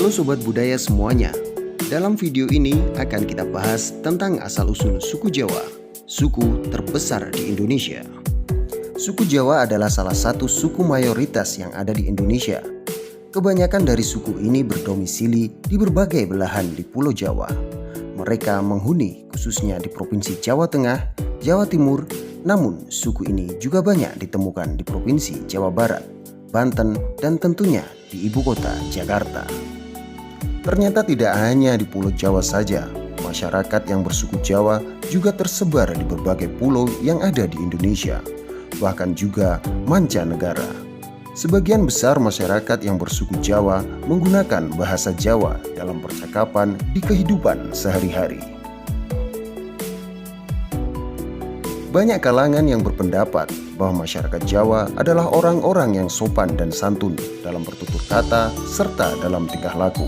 Halo Sobat Budaya semuanya. Dalam video ini akan kita bahas tentang asal-usul suku Jawa, suku terbesar di Indonesia. Suku Jawa adalah salah satu suku mayoritas yang ada di Indonesia. Kebanyakan dari suku ini berdomisili di berbagai belahan di Pulau Jawa. Mereka menghuni khususnya di Provinsi Jawa Tengah, Jawa Timur, namun suku ini juga banyak ditemukan di Provinsi Jawa Barat, Banten, dan tentunya di ibu kota Jakarta. Ternyata tidak hanya di Pulau Jawa saja, masyarakat yang bersuku Jawa juga tersebar di berbagai pulau yang ada di Indonesia, bahkan juga mancanegara. Sebagian besar masyarakat yang bersuku Jawa menggunakan bahasa Jawa dalam percakapan di kehidupan sehari-hari. Banyak kalangan yang berpendapat bahwa masyarakat Jawa adalah orang-orang yang sopan dan santun dalam bertutur kata serta dalam tingkah laku.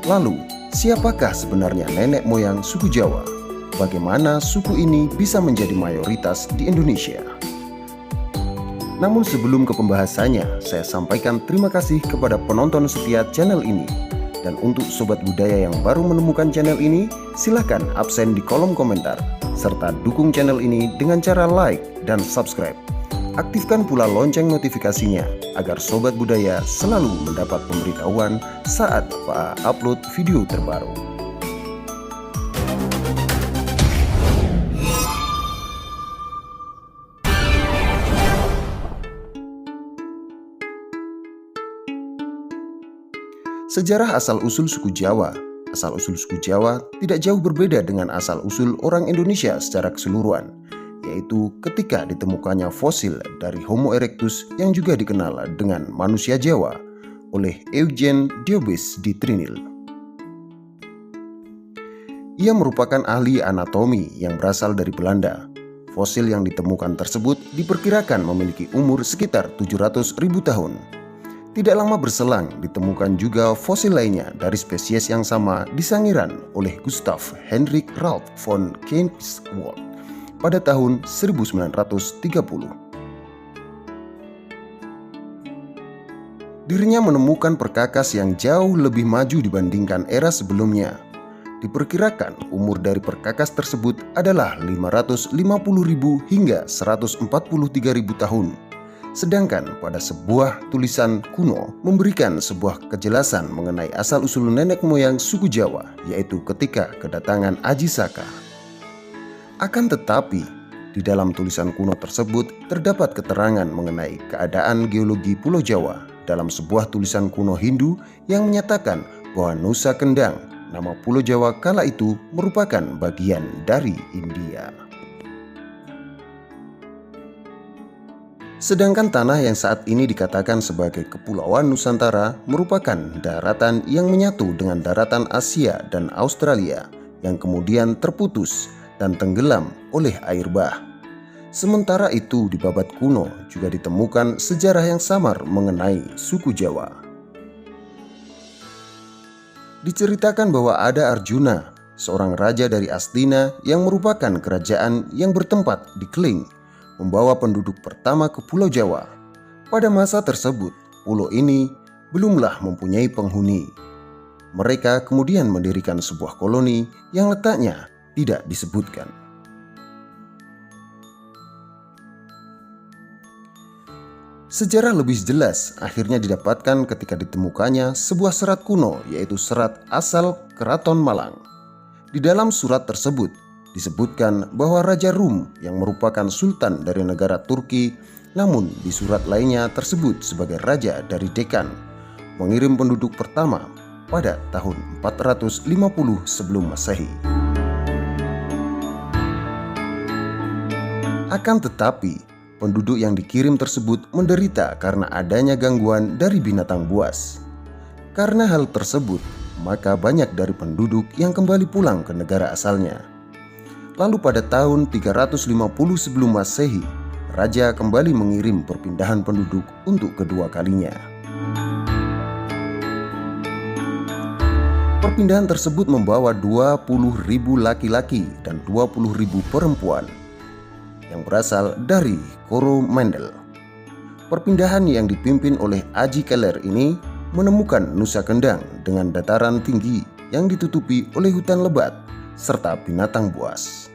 Lalu, siapakah sebenarnya nenek moyang suku Jawa? Bagaimana suku ini bisa menjadi mayoritas di Indonesia? Namun sebelum ke pembahasannya, saya sampaikan terima kasih kepada penonton setia channel ini. Dan untuk Sobat Budaya yang baru menemukan channel ini, silahkan absen di kolom komentar, serta dukung channel ini dengan cara like dan subscribe. Aktifkan pula lonceng notifikasinya agar Sobat Budaya selalu mendapat pemberitahuan saat upload video terbaru. Sejarah asal-usul suku Jawa. Asal-usul suku Jawa tidak jauh berbeda dengan asal-usul orang Indonesia secara keseluruhan, yaitu ketika ditemukannya fosil dari Homo erectus yang juga dikenal dengan manusia Jawa oleh Eugen Diobaes di Trinil. Ia merupakan ahli anatomi yang berasal dari Belanda. Fosil yang ditemukan tersebut diperkirakan memiliki umur sekitar 700.000 tahun. Tidak lama berselang ditemukan juga fosil lainnya dari spesies yang sama di Sangiran oleh Gustav Hendrik Ralph von Keynswald pada tahun 1930. Dirinya menemukan perkakas yang jauh lebih maju dibandingkan era sebelumnya. Diperkirakan umur dari perkakas tersebut adalah 550.000 hingga 143.000 tahun. Sedangkan pada sebuah tulisan kuno memberikan sebuah kejelasan mengenai asal-usul nenek moyang suku Jawa, yaitu ketika kedatangan Aji Saka. Akan tetapi, di dalam tulisan kuno tersebut terdapat keterangan mengenai keadaan geologi Pulau Jawa dalam sebuah tulisan kuno Hindu yang menyatakan bahwa Nusa Kendang, nama Pulau Jawa kala itu, merupakan bagian dari India. Sedangkan tanah yang saat ini dikatakan sebagai Kepulauan Nusantara merupakan daratan yang menyatu dengan daratan Asia dan Australia yang kemudian terputus dan tenggelam oleh air bah. Sementara itu di Babat kuno juga ditemukan sejarah yang samar mengenai suku Jawa. Diceritakan bahwa ada Arjuna, seorang raja dari Astina yang merupakan kerajaan yang bertempat di Kling, membawa penduduk pertama ke Pulau Jawa. Pada masa tersebut, pulau ini belumlah mempunyai penghuni. Mereka kemudian mendirikan sebuah koloni yang letaknya tidak disebutkan. Sejarah lebih jelas akhirnya didapatkan ketika ditemukannya sebuah serat kuno, yaitu serat asal Keraton Malang. Di dalam surat tersebut disebutkan bahwa Raja Rum yang merupakan sultan dari negara Turki, namun di surat lainnya tersebut sebagai raja dari Dekan, mengirim penduduk pertama pada tahun 450 sebelum Masehi. Akan tetapi, penduduk yang dikirim tersebut menderita karena adanya gangguan dari binatang buas. Karena hal tersebut, maka banyak dari penduduk yang kembali pulang ke negara asalnya. Lalu pada tahun 350 sebelum Masehi, Raja kembali mengirim perpindahan penduduk untuk kedua kalinya. Perpindahan tersebut membawa 20.000 laki-laki dan 20.000 perempuan yang berasal dari Coromandel. Perpindahan yang dipimpin oleh Aji Keler ini menemukan Nusa Kendang dengan dataran tinggi yang ditutupi oleh hutan lebat serta binatang buas.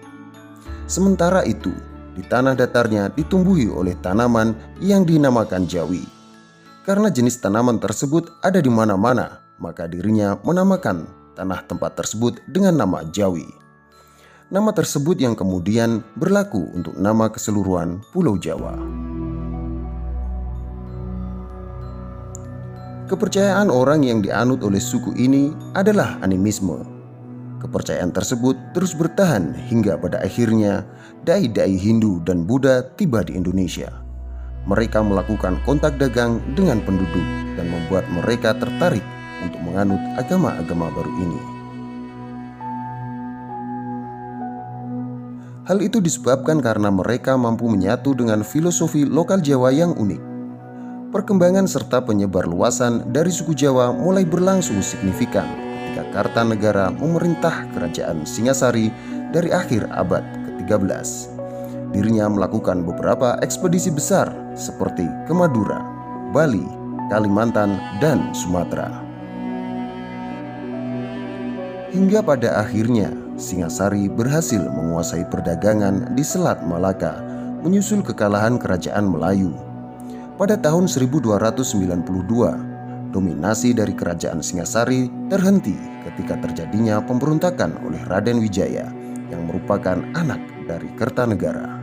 Sementara itu, di tanah datarnya ditumbuhi oleh tanaman yang dinamakan jawi. Karena jenis tanaman tersebut ada di mana-mana, maka dirinya menamakan tanah tempat tersebut dengan nama Jawi. Nama tersebut yang kemudian berlaku untuk nama keseluruhan Pulau Jawa. Kepercayaan orang yang dianut oleh suku ini adalah animisme. Kepercayaan tersebut terus bertahan hingga pada akhirnya dai-dai Hindu dan Buddha tiba di Indonesia. Mereka melakukan kontak dagang dengan penduduk dan membuat mereka tertarik untuk menganut agama-agama baru ini. Hal itu disebabkan karena mereka mampu menyatu dengan filosofi lokal Jawa yang unik. Perkembangan serta penyebar luasan dari suku Jawa mulai berlangsung signifikan ketika Kartanegara memerintah kerajaan Singasari dari akhir abad ke-13. Dirinya melakukan beberapa ekspedisi besar seperti ke Madura, Bali, Kalimantan, dan Sumatera. Hingga pada akhirnya Singasari berhasil menguasai perdagangan di Selat Malaka menyusul kekalahan kerajaan Melayu. Pada tahun 1292, dominasi dari kerajaan Singasari terhenti ketika terjadinya pemberontakan oleh Raden Wijaya yang merupakan anak dari Kertanegara.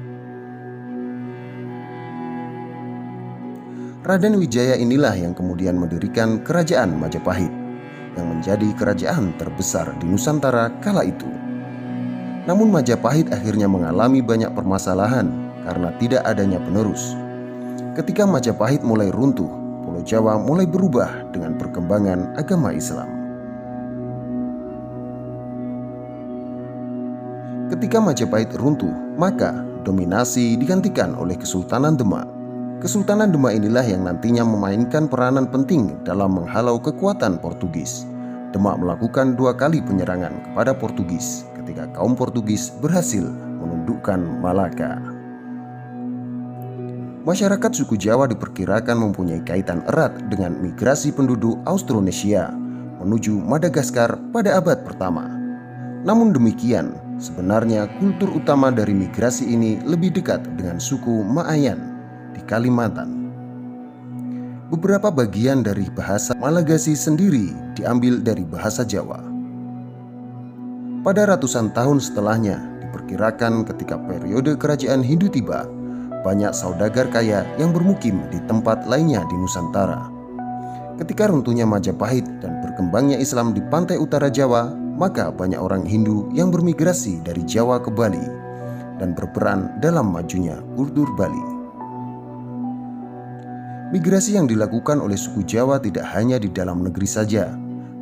Raden Wijaya inilah yang kemudian mendirikan Kerajaan Majapahit yang menjadi kerajaan terbesar di Nusantara kala itu. Namun Majapahit akhirnya mengalami banyak permasalahan karena tidak adanya penerus. Ketika Majapahit mulai runtuh, Pulau Jawa mulai berubah dengan perkembangan agama Islam. Ketika Majapahit runtuh, maka dominasi digantikan oleh Kesultanan Demak. Kesultanan Demak inilah yang nantinya memainkan peranan penting dalam menghalau kekuatan Portugis. Demak melakukan 2 kali penyerangan kepada Portugis ketika kaum Portugis berhasil menundukkan Malaka. Masyarakat suku Jawa diperkirakan mempunyai kaitan erat dengan migrasi penduduk Austronesia menuju Madagaskar pada abad pertama. Namun demikian, sebenarnya kultur utama dari migrasi ini lebih dekat dengan suku Maayan di Kalimantan. Beberapa bagian dari bahasa Malagasy sendiri diambil dari bahasa Jawa. Pada ratusan tahun setelahnya, diperkirakan ketika periode kerajaan Hindu tiba, banyak saudagar kaya yang bermukim di tempat lainnya di Nusantara. Ketika runtuhnya Majapahit dan berkembangnya Islam di pantai utara Jawa, maka banyak orang Hindu yang bermigrasi dari Jawa ke Bali dan berperan dalam majunya kultur Bali. Migrasi yang dilakukan oleh suku Jawa tidak hanya di dalam negeri saja,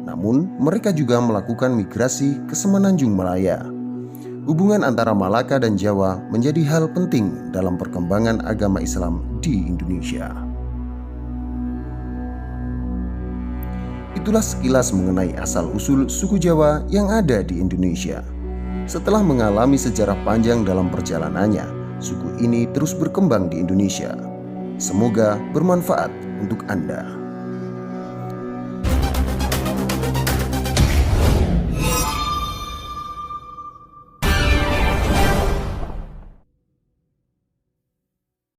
namun mereka juga melakukan migrasi ke Semenanjung Malaya. Hubungan antara Malaka dan Jawa menjadi hal penting dalam perkembangan agama Islam di Indonesia. Itulah sekilas mengenai asal-usul suku Jawa yang ada di Indonesia. Setelah mengalami sejarah panjang dalam perjalanannya, suku ini terus berkembang di Indonesia. Semoga bermanfaat untuk Anda.